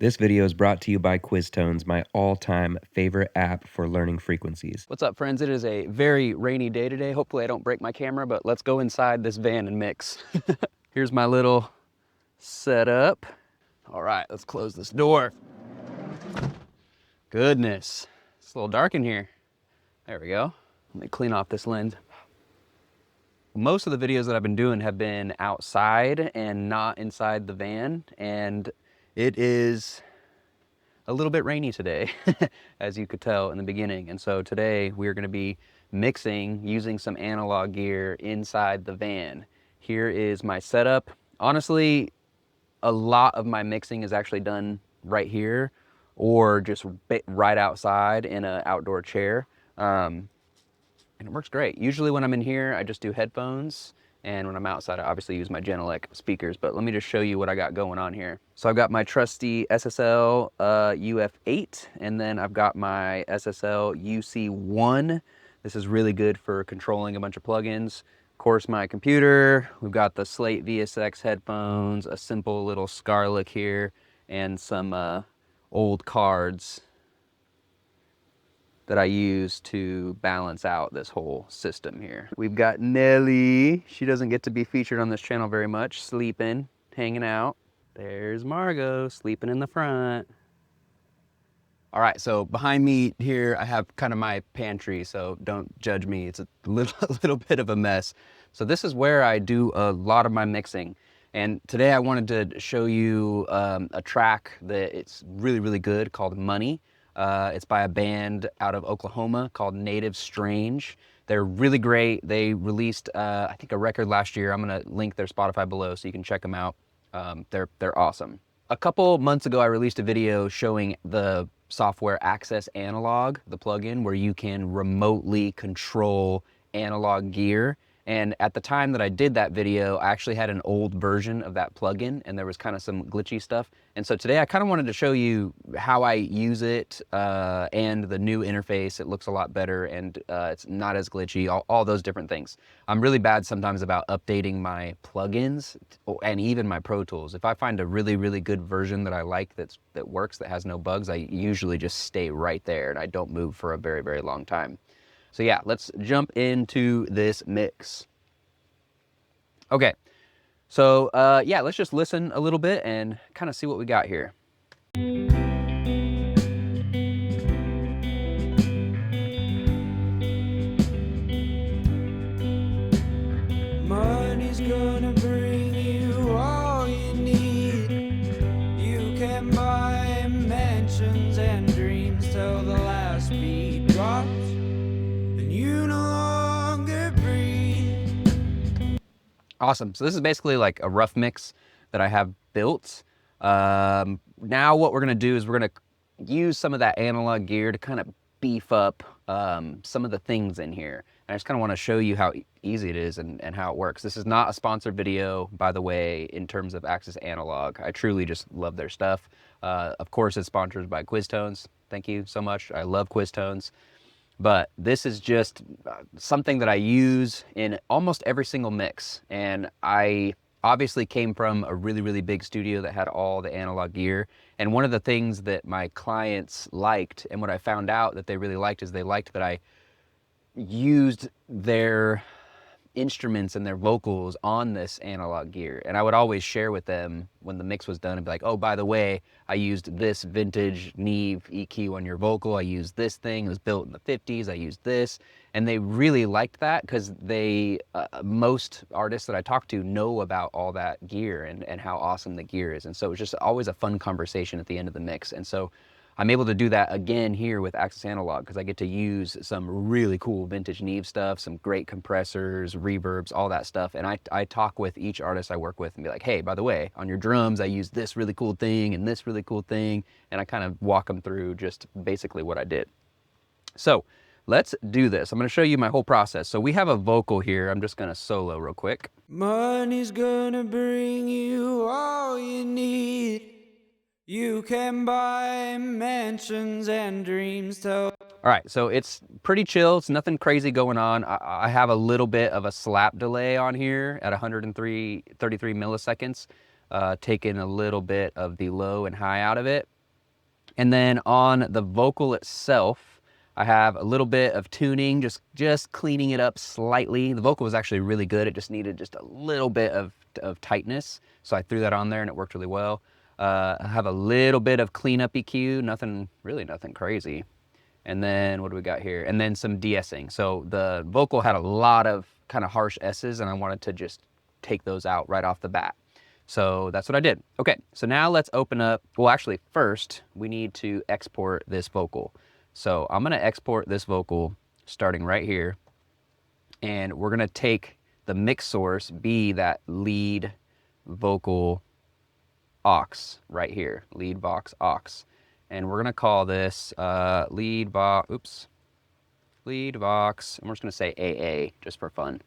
This video is brought to you by Quiztones, my all-time favorite app for learning frequencies. What's up, friends? It is a very rainy day today. Hopefully I don't break my camera, but let's go inside this van and mix. Here's my little setup. All right, let's close this door. Goodness, it's a little dark in here. There we go. Let me clean off this lens. Most of the videos that I've been doing have been outside and not inside the van, and it is a little bit rainy today, as you could tell in the beginning. And so today we're going to be mixing using some analog gear inside the van. Here is my setup. Honestly, a lot of my mixing is actually done right here or just right outside in an outdoor chair. And it works great. Usually when I'm in here, I just do headphones. And when I'm outside, I obviously use my Genelec speakers, but let me just show you what I got going on here. So I've got my trusty SSL UF8, and then I've got my SSL UC1. This is really good for controlling a bunch of plugins. Of course, my computer, we've got the Slate VSX headphones, a simple little Starlink here, and some old cards that I use to balance out this whole system here. We've got Nelly. She doesn't get to be featured on this channel very much, sleeping, hanging out. There's Margot, sleeping in the front. All right, so behind me here, I have kind of my pantry, so don't judge me. It's a little bit of a mess. So this is where I do a lot of my mixing. And today I wanted to show you a track that it's really, really good called Money. It's by a band out of Oklahoma called Native Strange. They're really great. They released, I think, a record last year. I'm gonna link their Spotify below so you can check them out. They're awesome. A couple months ago, I released a video showing the software Access Analog, the plugin where you can remotely control analog gear. And at the time that I did that video, I actually had an old version of that plugin and there was kind of some glitchy stuff. And so today I kind of wanted to show you how I use it and the new interface. It looks a lot better and it's not as glitchy, all those different things. I'm really bad sometimes about updating my plugins and even my Pro Tools. If I find a really, really good version that I like that works, that has no bugs, I usually just stay right there and I don't move for a very, very long time. So yeah, let's jump into this mix. Okay, so yeah, let's just listen a little bit and kind of see what we got here. Money's gonna bring you all you need. You can buy mansions and dreams till the last beat drops. You no longer breathe. Awesome. So this is basically like a rough mix that I have built. Now what we're going to do is we're going to use some of that analog gear to kind of beef up some of the things in here. And I just kind of want to show you how easy it is and how it works. This is not a sponsored video, by the way, in terms of Access Analog. I truly just love their stuff. Of course, it's sponsored by Quiztones. Thank you so much. I love Quiztones. But this is just something that I use in almost every single mix. And I obviously came from a really, really big studio that had all the analog gear. And one of the things that my clients liked, and what I found out that they really liked, is they liked that I used their instruments and their vocals on this analog gear. And I would always share with them when the mix was done and be like, oh, by the way, I used this vintage Neve EQ on your vocal. I used this thing, it was built in the 50s. I used this. And they really liked that because most artists that I talk to know about all that gear and how awesome the gear is. And so it was just always a fun conversation at the end of the mix. And so I'm able to do that again here with Access Analog because I get to use some really cool vintage Neve stuff, some great compressors, reverbs, all that stuff. And I talk with each artist I work with and be like, hey, by the way, on your drums, I use this really cool thing and this really cool thing. And I kind of walk them through just basically what I did. So let's do this. I'm going to show you my whole process. So we have a vocal here. I'm just going to solo real quick. Money's gonna bring you all you need. You can buy mansions and dreams till... All right, so it's pretty chill. It's nothing crazy going on. I have a little bit of a slap delay on here at 133 milliseconds. taking a little bit of the low and high out of it. And then on the vocal itself, I have a little bit of tuning, just cleaning it up slightly. The vocal was actually really good. It just needed just a little bit of tightness. So I threw that on there and it worked really well. I have a little bit of cleanup EQ, really nothing crazy. And then what do we got here? And then some de-essing. So the vocal had a lot of kind of harsh S's and I wanted to just take those out right off the bat. So that's what I did. Okay, so now let's open up, well actually first we need to export this vocal. So I'm gonna export this vocal starting right here, and we're gonna take the mix source, be that lead vocal aux right here, lead vox aux. And we're gonna call this lead vox, and we're just gonna say AA just for fun.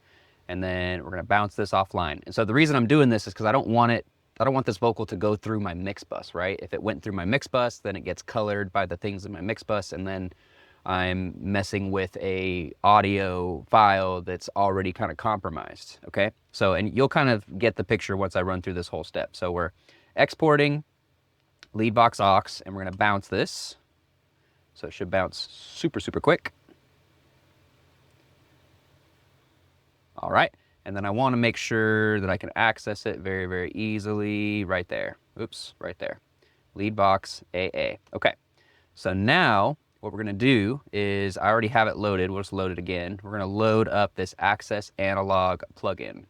And then we're gonna bounce this offline. And so the reason I'm doing this is because I don't want this vocal to go through my mix bus, right? If it went through my mix bus, then it gets colored by the things in my mix bus, and then I'm messing with a audio file that's already kind of compromised, okay? So, and you'll kind of get the picture once I run through this whole step. So we're exporting lead vox aux, and we're gonna bounce this. So it should bounce super, super quick. All right, and then I wanna make sure that I can access it very, very easily right there. Oops, right there. Lead vox AA. Okay, so now what we're gonna do is, I already have it loaded, we'll just load it again. We're gonna load up this Access Analog plugin.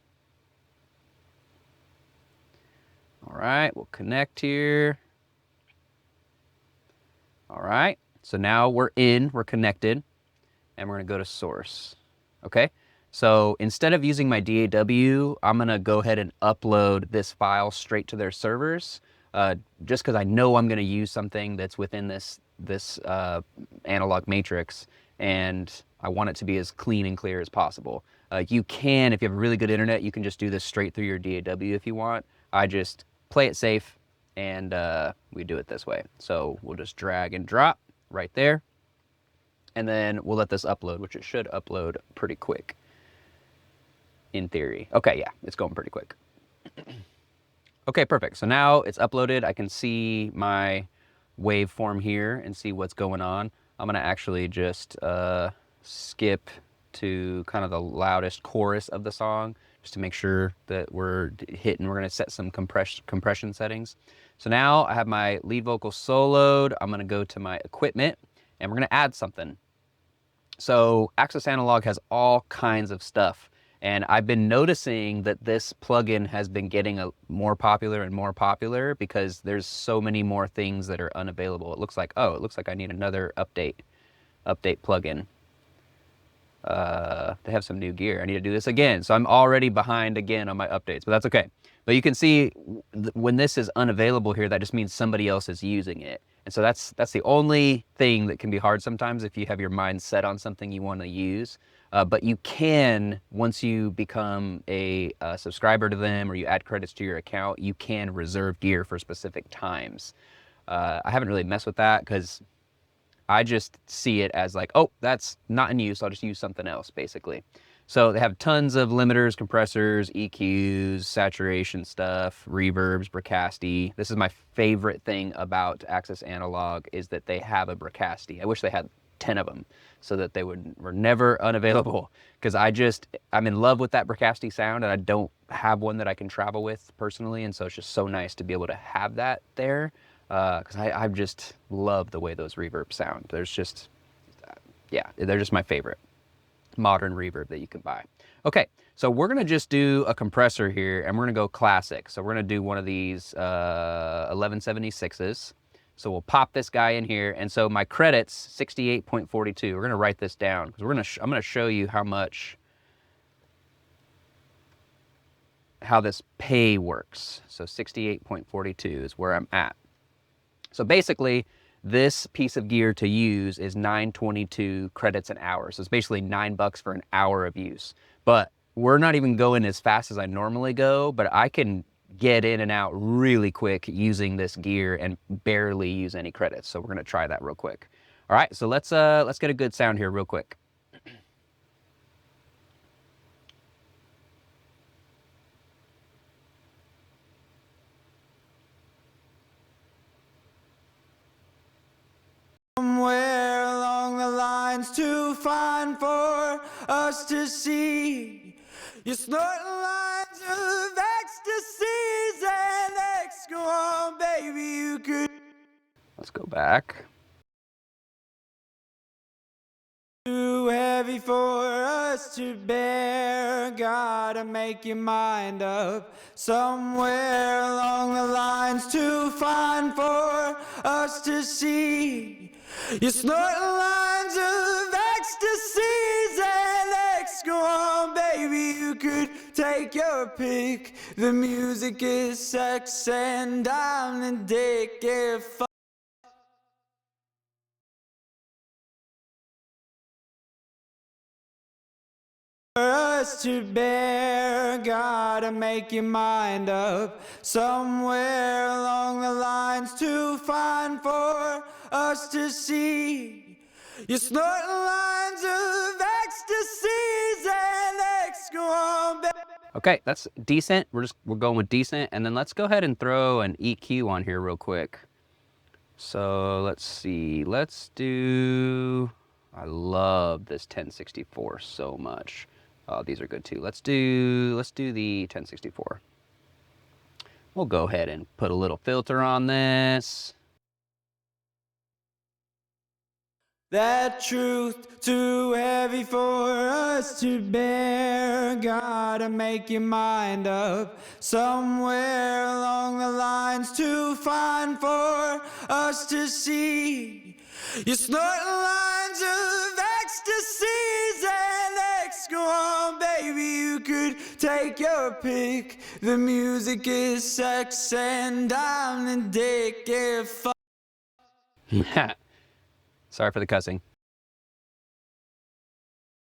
All right, we'll connect here. All right, so now we're connected, and we're gonna go to source, okay? So instead of using my DAW, I'm gonna go ahead and upload this file straight to their servers, just because I know I'm gonna use something that's within this analog matrix, and I want it to be as clean and clear as possible. You can, if you have really good internet, you can just do this straight through your DAW if you want. I just play it safe, and we do it this way. So we'll just drag and drop right there, and then we'll let this upload, which it should upload pretty quick in theory. Okay, yeah, it's going pretty quick. Okay, perfect. So now it's uploaded. I can see my waveform here and see what's going on. I'm gonna actually just skip to kind of the loudest chorus of the song, just to make sure that we're hitting. We're gonna set some compression settings. So now I have my lead vocal soloed. I'm gonna go to my equipment, and we're gonna add something. So Access Analog has all kinds of stuff, and I've been noticing that this plugin has been getting more popular and more popular because there's so many more things that are unavailable. It looks like I need another update plugin. They have some new gear. I need to do this again. So I'm already behind again on my updates, but that's okay. But you can see when this is unavailable here, that just means somebody else is using it. And so that's the only thing that can be hard sometimes if you have your mind set on something you want to use. But you can, once you become a subscriber to them or you add credits to your account, you can reserve gear for specific times. I haven't really messed with that because I just see it as like, oh, that's not in use, I'll just use something else, basically. So they have tons of limiters, compressors, EQs, saturation stuff, reverbs, Bricasti. This is my favorite thing about Access Analog, is that they have a Bricasti. I wish they had 10 of them so that they were never unavailable, because I'm in love with that Bricasti sound, and I don't have one that I can travel with personally, and so it's just so nice to be able to have that there, because I just love the way those reverbs sound. There's just, yeah, they're just my favorite modern reverb that you can buy. Okay, so we're gonna just do a compressor here, and we're gonna go classic. So we're gonna do one of these 1176s. So we'll pop this guy in here, and so my credits 68.42. We're gonna write this down because I'm gonna show you how this pay works. So 68.42 is where I'm at. So basically, this piece of gear to use is 922 credits an hour. So it's basically $9 for an hour of use. But we're not even going as fast as I normally go, but I can get in and out really quick using this gear and barely use any credits. So we're gonna try that real quick. All right, so let's get a good sound here real quick. lines too fine for us to see. You're snorting lines of ecstasies and X. Go on, baby, you could. Let's go back. Too heavy for us to bear. Gotta make your mind up. Somewhere along the lines too fine for us to see. You're snorting lines of ecstasies and X. Go on, baby, you could take your pick. The music is sex and I'm the dick. If for us to bear, gotta make your mind up. Somewhere along the lines too fine for us to see. You're snorting lines of ecstasies and X. Go on, baby. Okay, that's decent. We're going with decent, and then let's go ahead and throw an EQ on here real quick. So let's see. Let's do. I love this 1064 so much. These are good too. Let's do the 1064. We'll go ahead and put a little filter on this. That truth too heavy for us to bear. Gotta make your mind up. Somewhere along the lines too fine for us to see. You're snorting lines of ecstasies and X. Go on, baby, you could take your pick. The music is sex and I'm the dick. If Sorry for the cussing.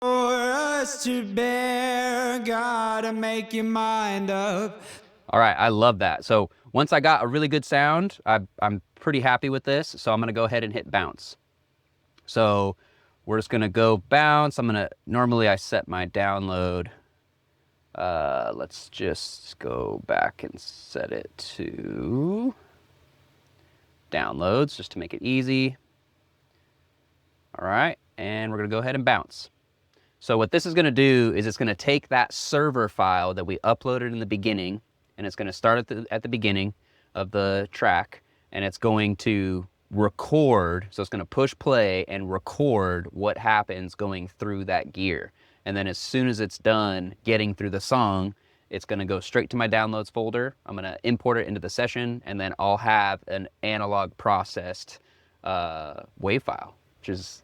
for us to bear, gotta make your mind up. All right, I love that. So once I got a really good sound, I'm pretty happy with this. So I'm gonna go ahead and hit bounce. So we're just gonna go bounce. Normally I set my download. Let's just go back and set it to downloads just to make it easy. All right, and we're gonna go ahead and bounce. So what this is gonna do is it's gonna take that server file that we uploaded in the beginning, and it's gonna start at the beginning of the track, and it's going to record, so it's gonna push play and record what happens going through that gear. And then as soon as it's done getting through the song, it's gonna go straight to my downloads folder. I'm gonna import it into the session, and then I'll have an analog processed WAV file, which is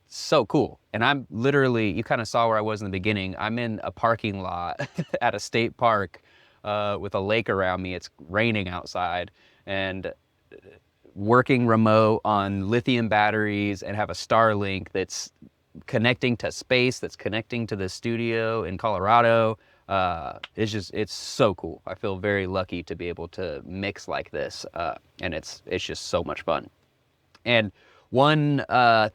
so cool. And I'm literally, you kind of saw where I was in the beginning. I'm in a parking lot at a state park with a lake around me. It's raining outside, and working remote on lithium batteries and have a Starlink that's connecting to space, that's connecting to the studio in Colorado. It's so cool. I feel very lucky to be able to mix like this, and it's just so much fun. And one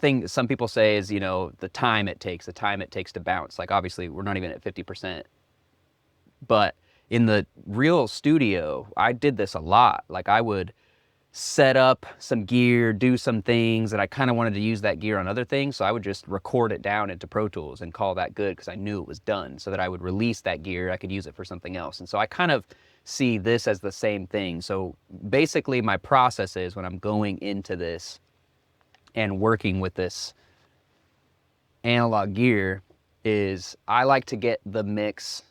thing some people say is, the time it takes to bounce. Like, obviously we're not even at 50%, but in the real studio, I did this a lot. Like, I would set up some gear, do some things, and I kind of wanted to use that gear on other things, so I would just record it down into Pro Tools and call that good because I knew it was done, so that I would release that gear, I could use it for something else. And so I kind of see this as the same thing. So basically my process is, when I'm going into this and working with this analog gear, is I like to get the mix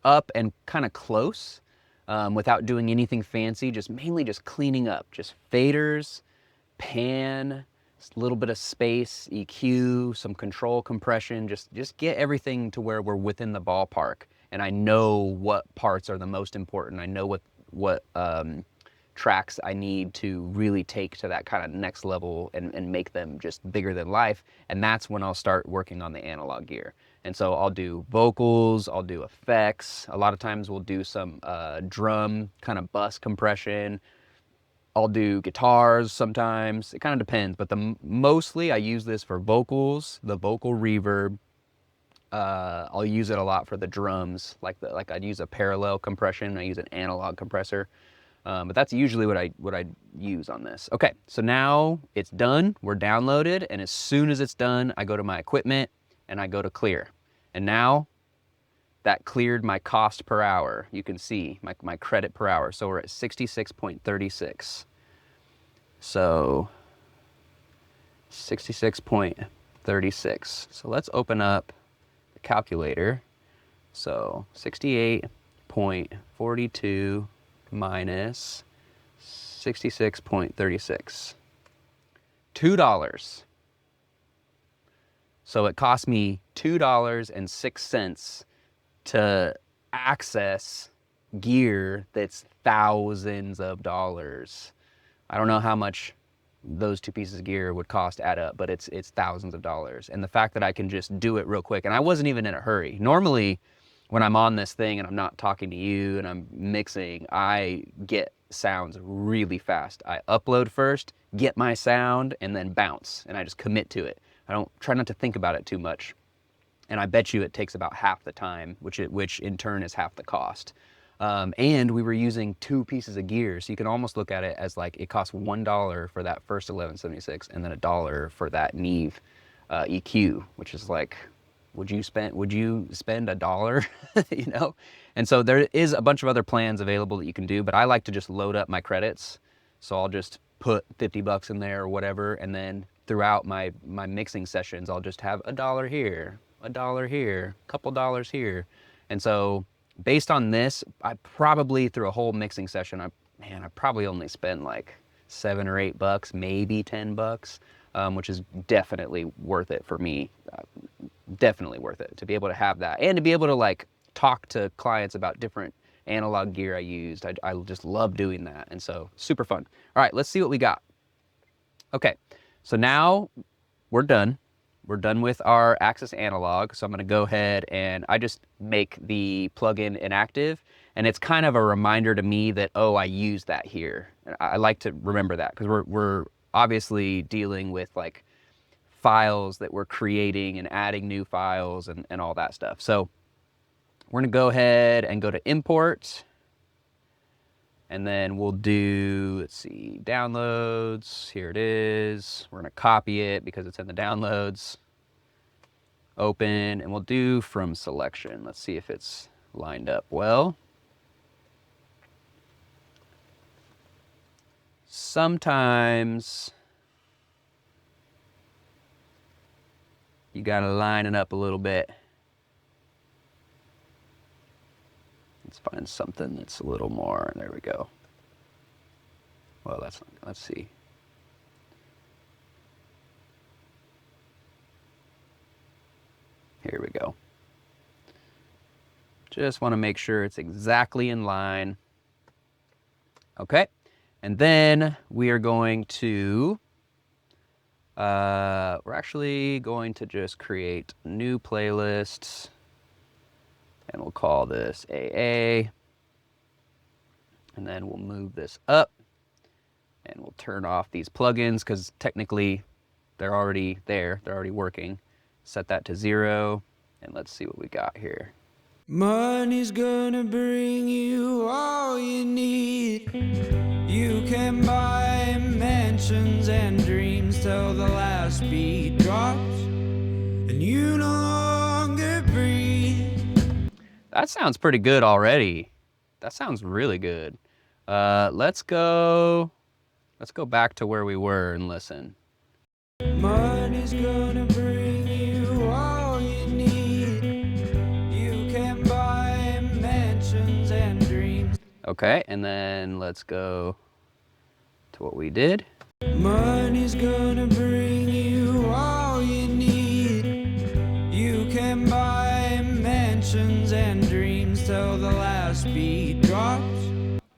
up and kind of close, without doing anything fancy, mainly just cleaning up, just faders, pan, a little bit of space, EQ, some control compression, just get everything to where we're within the ballpark. And I know what parts are the most important. I know what tracks I need to really take to that kind of next level and make them just bigger than life. And that's when I'll start working on the analog gear. And so I'll do vocals, I'll do effects. A lot of times we'll do some drum kind of bus compression. I'll do guitars sometimes. It kind of depends, but mostly I use this for vocals, the vocal reverb. I'll use it a lot for the drums, like I'd use a parallel compression. I use an analog compressor. But that's usually what I use on this. Okay, so now it's done. We're downloaded, and as soon as it's done, I go to my equipment and I go to clear. And now that cleared my cost per hour. You can see my credit per hour. So we're at 66.36. So 66.36. So let's open up the calculator. So 68.42 minus 66.36. $2. So it cost me $2.06 to access gear that's thousands of dollars. I don't know how much those two pieces of gear would cost add up, but it's thousands of dollars. And the fact that I can just do it real quick, and I wasn't even in a hurry. Normally, when I'm on this thing and I'm not talking to you and I'm mixing, I get sounds really fast. I upload first, get my sound, and then bounce, and I just commit to it. I don't try not to think about it too much. And I bet you it takes about half the time, which in turn is half the cost. And we were using two pieces of gear, so you can almost look at it as like it costs $1 for that first 1176 and then $1 for that Neve EQ, which is like, would you spend $1? You know? And so there is a bunch of other plans available that you can do, but I like to just load up my credits. So I'll just put 50 bucks in there or whatever, and then throughout my mixing sessions, I'll just have $1 here, $1 here, a couple dollars here. And so based on this, I probably through a whole mixing session, I probably only spend like $7 or $8, maybe $10, which is definitely worth it for me. Definitely worth it to be able to have that and to be able to like talk to clients about different analog gear I used. I just love doing that. And so super fun. All right, let's see what we got. Okay, so now we're done. We're done with our Axis analog. So I'm gonna go ahead and I just make the plugin inactive. And it's kind of a reminder to me that, oh, I use that here. And I like to remember that because we're obviously dealing with like files that we're creating and adding new files and all that stuff. So we're gonna go ahead and go to import, and then we'll do, let's see, downloads, here it is. We're gonna copy it because it's in the downloads. Open, and we'll do from selection. Let's see if it's lined up well. Sometimes you gotta line it up a little bit. Let's find something that's a little more, there we go. Well, that's not, let's see. Here we go. Just wanna make sure it's exactly in line. Okay, and then we are going to, we're actually going to just create new playlists, and we'll call this AA. And then we'll move this up, and we'll turn off these plugins because technically they're already there, they're already working. Set that to 0, and let's see what we got here. Money's gonna bring you all you need. You can buy mansions and dreams till the last beat drops, and you no longer breathe. That sounds pretty good already. That sounds really good. Let's go back to where we were and listen. Money's gonna bring you all you need. You can buy mansions and dreams. Okay, and then let's go to what we did. Money's gonna bring you all you need. You can buy mansions and dreams till the last beat drops.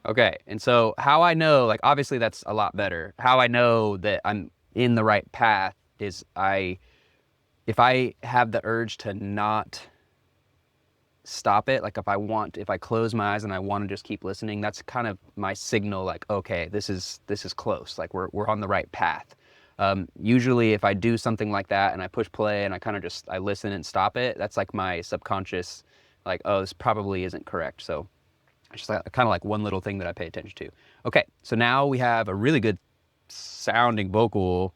Okay, and so how I know, like obviously that's a lot better. How I know that I'm in the right path is if I have the urge to not stop it, like if I close my eyes and I want to just keep listening, that's kind of my signal, like, okay, this is close, like we're on the right path. Usually if I do something like that and I push play and I listen and stop it, that's like my subconscious, like, oh, this probably isn't correct. So It's just kind of like one little thing that I pay attention to. Okay, so now we have a really good sounding vocal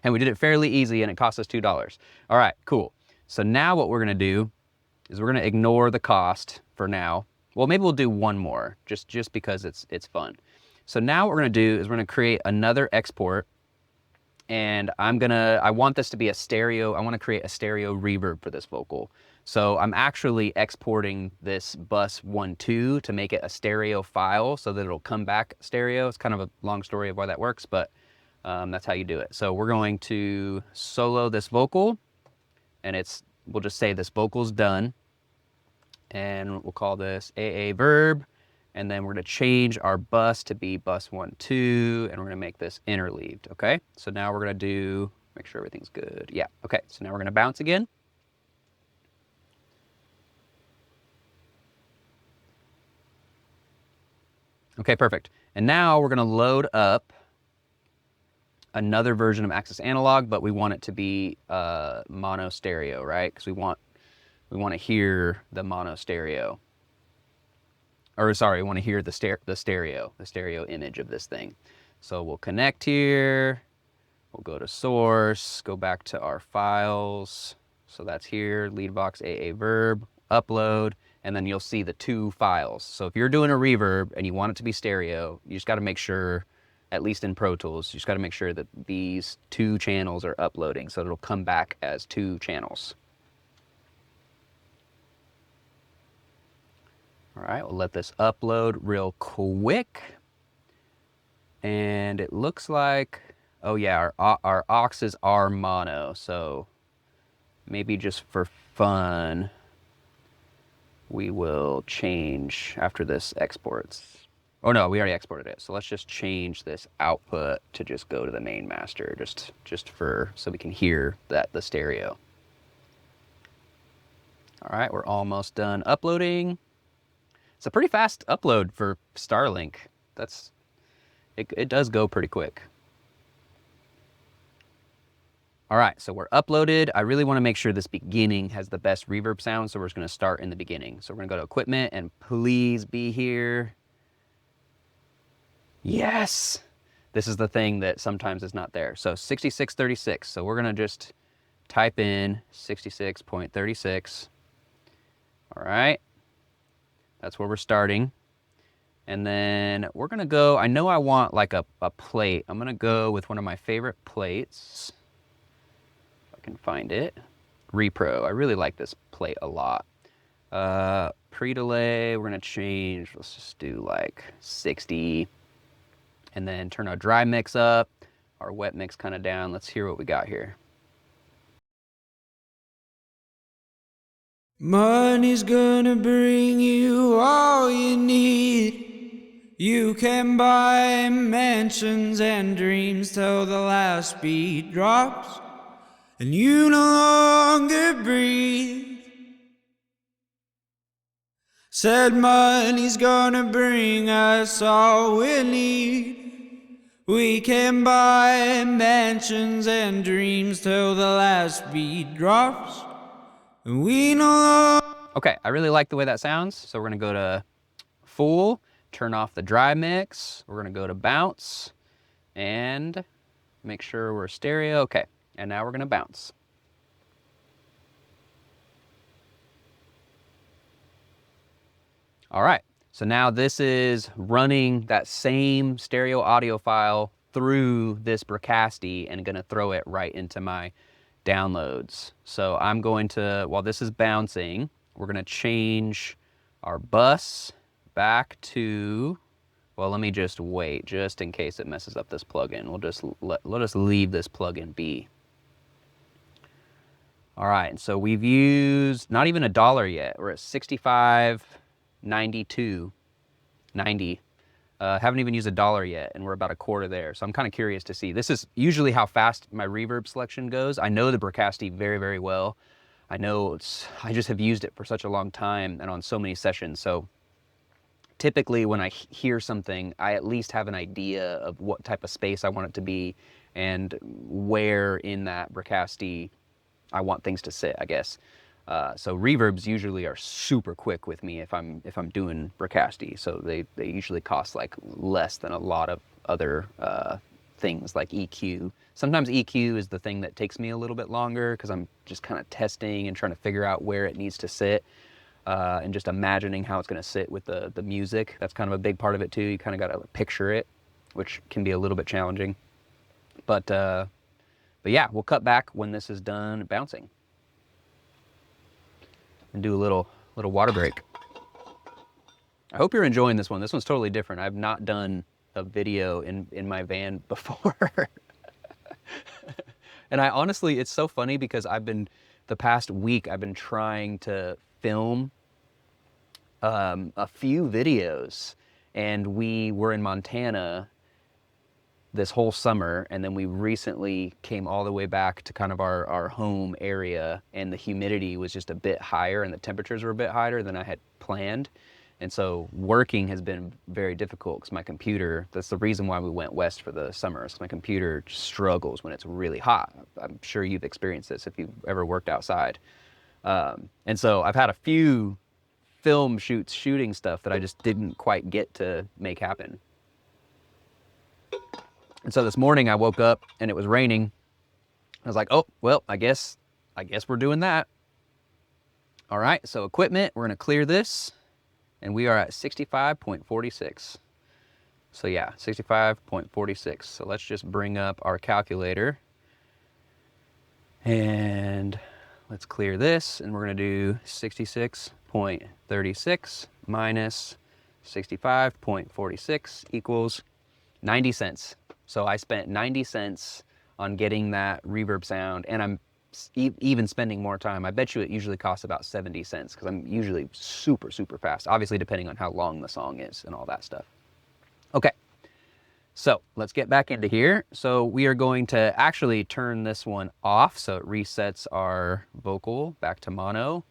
and we did it fairly easy and it cost us $2. All right, cool. So now what we're gonna do is we're gonna ignore the cost for now. Well, maybe we'll do one more just because it's fun. So now what we're gonna do is we're gonna create another export, and I want this to be a stereo. I wanna create a stereo reverb for this vocal. So I'm actually exporting this bus 1-2 to make it a stereo file so that it'll come back stereo. It's kind of a long story of why that works, but that's how you do it. So we're going to solo this vocal, and we'll just say this vocal's done, and we'll call this AA verb, and then we're gonna change our bus to be bus 1-2, and we're gonna make this interleaved, okay? So now we're gonna make sure everything's good. Yeah, okay, so now we're gonna bounce again. Okay, perfect. And now we're gonna load up another version of Access Analog, but we want it to be mono stereo, right? Because we want to hear the mono stereo. Or sorry, we want to hear the stereo image of this thing. So we'll connect here. We'll go to source, go back to our files. So that's here, leadbox AA verb, upload, and then you'll see the two files. So if you're doing a reverb and you want it to be stereo, you just got to make sure, at least in Pro Tools, you just got to make sure that these two channels are uploading so it'll come back as two channels. All right, we'll let this upload real quick. And it looks like, oh yeah, our auxes are mono, so maybe just for fun, we will change after this exports. Oh no, we already exported it. So let's just change this output to just go to the main master, just for, so we can hear the stereo. All right, we're almost done uploading. It's a pretty fast upload for Starlink. It does go pretty quick. All right, so we're uploaded. I really want to make sure this beginning has the best reverb sound, so we're just going to start in the beginning. So we're going to go to equipment, and please be here. Yes! This is the thing that sometimes is not there. So 6636. So we're going to just type in 66.36. All right. That's where we're starting. And then we're going to go, I know I want like a plate. I'm going to go with one of my favorite plates. Can find it. Repro. I really like this plate a lot. Pre-delay, we're gonna change, let's just do like 60. And then turn our dry mix up, our wet mix kind of down. Let's hear what we got here. Money's gonna bring you all you need. You can buy mansions and dreams till the last beat drops. And you no longer breathe. Said money's gonna bring us all we need. We can buy mansions and dreams till the last beat drops. And we no longer... Okay, I really like the way that sounds. So we're gonna go to full, turn off the dry mix. We're gonna go to bounce and make sure we're stereo. Okay. And now we're gonna bounce. All right, so now this is running that same stereo audio file through this Bricasti and gonna throw it right into my downloads. So I'm going to, while this is bouncing, we're gonna change our bus back to, well, let me just wait, just in case it messes up this plugin. We'll just let us leave this plugin be. All right, so we've used not even $1 yet. We're at 65.92.90. Haven't even used $1 yet, and we're about a quarter there. So I'm kind of curious to see. This is usually how fast my reverb selection goes. I know the Bricasti very, very well. I know I just have used it for such a long time and on so many sessions. So typically when I hear something, I at least have an idea of what type of space I want it to be and where in that Bricasti I want things to sit, I guess. So reverbs usually are super quick with me if I'm doing Bricasti. So they usually cost like less than a lot of other things like EQ. Sometimes EQ is the thing that takes me a little bit longer because I'm just kind of testing and trying to figure out where it needs to sit, and just imagining how it's going to sit with the music. That's kind of a big part of it too. You kind of got to picture it, which can be a little bit challenging. But yeah, we'll cut back when this is done bouncing and do a little water break. I hope you're enjoying this one. This one's totally different. I've not done a video in my van before. And I honestly, it's so funny because the past week, I've been trying to film a few videos, and we were in Montana this whole summer, and then we recently came all the way back to kind of our home area, and the humidity was just a bit higher and the temperatures were a bit higher than I had planned. And so working has been very difficult because my computer, that's the reason why we went west for the summer, is my computer struggles when it's really hot. I'm sure you've experienced this if you've ever worked outside. And so I've had a few film shooting stuff that I just didn't quite get to make happen. And so this morning I woke up and it was raining. I was like, oh, well, I guess we're doing that. All right, so equipment, we're gonna clear this, and we are at 65.46. So yeah, 65.46. So let's just bring up our calculator and let's clear this, and we're gonna do 66.36 minus 65.46 equals 90 cents. So I spent 90 cents on getting that reverb sound, and I'm even spending more time. I bet you it usually costs about 70 cents because I'm usually super, super fast, obviously depending on how long the song is and all that stuff. Okay, so let's get back into here. So we are going to actually turn this one off so it resets our vocal back to mono.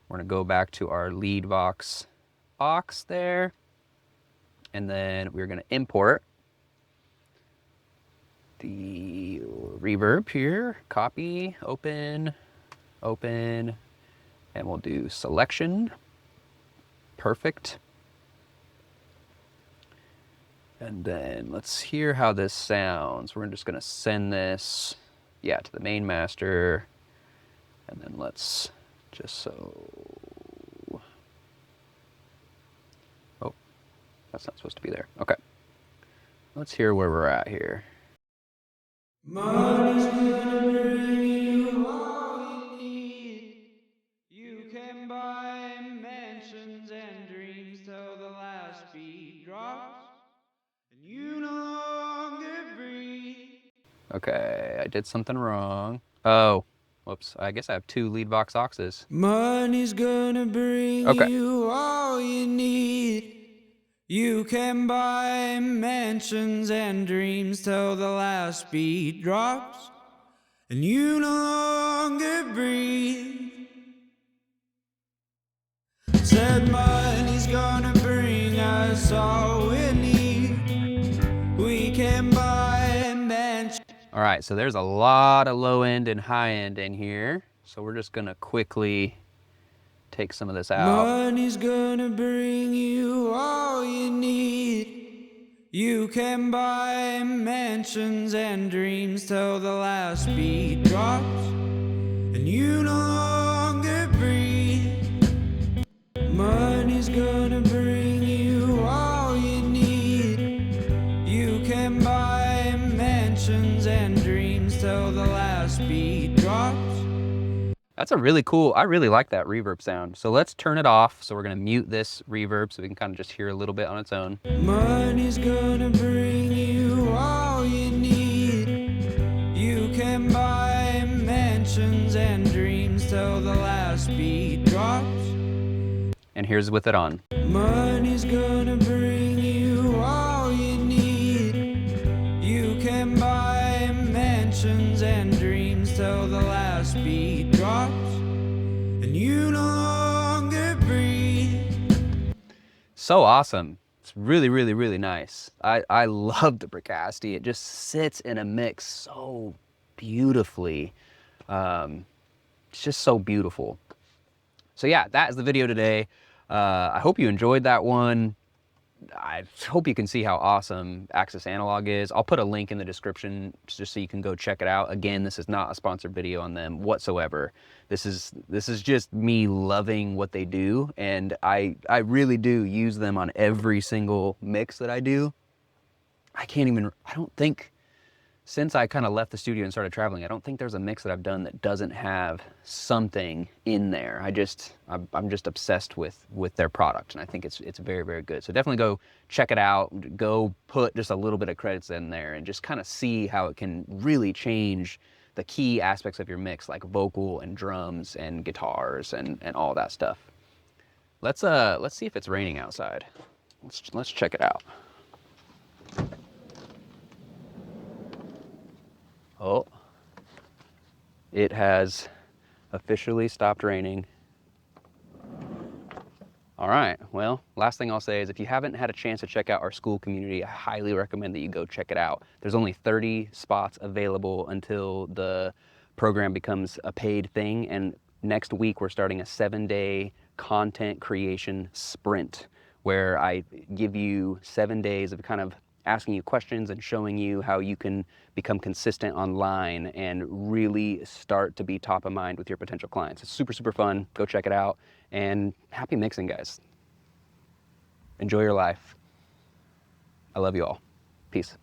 We're gonna go back to our lead Vox aux there, and then we're gonna import the reverb here, copy, open, and we'll do selection, perfect. And then let's hear how this sounds. We're just gonna send this, yeah, to the main master, and then let's just oh, that's not supposed to be there. Okay, let's hear where we're at here. Money's gonna bring you all you need. You can buy mansions and dreams till the last beat drops, and you no longer breathe. Okay, I did something wrong. Oh, whoops. I guess I have two lead Vox auxes. Money's gonna bring you all you need. You can buy mansions and dreams till the last beat drops, and you no longer breathe. Said money's gonna bring us all we need. We can buy mansions. All right, so there's a lot of low end and high end in here. So we're just gonna quickly take some of this out. Money's gonna bring you all you need. You can buy mansions and dreams till the last beat drops, and you no longer breathe. Money's gonna bring you all you need. You can buy mansions and dreams till the last beat drops. That's a really cool, I really like that reverb sound. So let's turn it off. So we're gonna mute this reverb so we can kind of just hear a little bit on its own. Money's gonna bring you all you need. You can buy mansions and dreams till the last beat drops. And here's with it on. Money's gonna bring you all you need. You can buy mansions and dreams till the last beat drops, and you no longer breathe. So awesome. It's really, really, really nice. I love the Bricasti. It just sits in a mix so beautifully. It's just so beautiful. So yeah, that is the video today. I hope you enjoyed that one. I hope you can see how awesome Axis Analog is. I'll put a link in the description just so you can go check it out. Again, this is not a sponsored video on them whatsoever. This is just me loving what they do, and I really do use them on every single mix that I do. I don't think, since I kind of left the studio and started traveling, I don't think there's a mix that I've done that doesn't have something in there. I'm just obsessed with their product, and I think it's very, very good. So definitely go check it out. Go put just a little bit of credits in there and just kind of see how it can really change the key aspects of your mix, like vocal and drums and guitars and all that stuff. Let's see if it's raining outside. Let's check it out. Oh, it has officially stopped raining. All right, well, last thing I'll say is if you haven't had a chance to check out our school community, I highly recommend that you go check it out. There's only 30 spots available until the program becomes a paid thing, and next week we're starting a 7-day content creation sprint where I give you 7 days of kind of asking you questions and showing you how you can become consistent online and really start to be top of mind with your potential clients. It's super, super fun. Go check it out, and happy mixing, guys. Enjoy your life. I love you all. Peace.